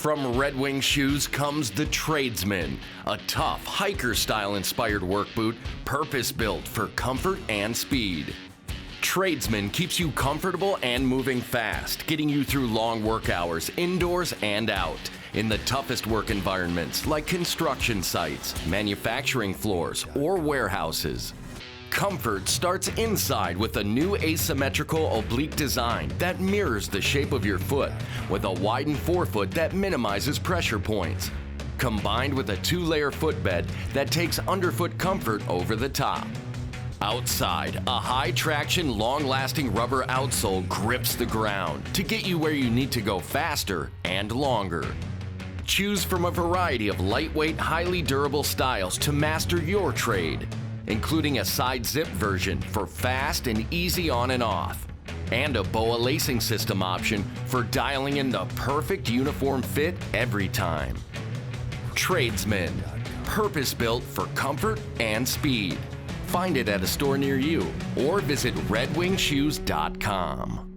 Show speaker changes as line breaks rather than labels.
From Red Wing Shoes comes the Tradesman, a tough hiker-style inspired work boot purpose-built for comfort and speed. Tradesman keeps you comfortable and moving fast, getting you through long work hours indoors and out in the toughest work environments like construction sites, manufacturing floors, or warehouses. Comfort starts inside with a new asymmetrical oblique design that mirrors the shape of your foot with a widened forefoot that minimizes pressure points, combined with a two-layer footbed that takes underfoot comfort over the top. Outside, a high-traction, long-lasting rubber outsole grips the ground to get you where you need to go faster and longer. Choose from a variety of lightweight, highly durable styles to master your trade, including a side zip version for fast and easy on and off, and a boa lacing system option for dialing in the perfect uniform fit every time. Tradesman, purpose-built for comfort and speed. Find it at a store near you or visit redwingshoes.com.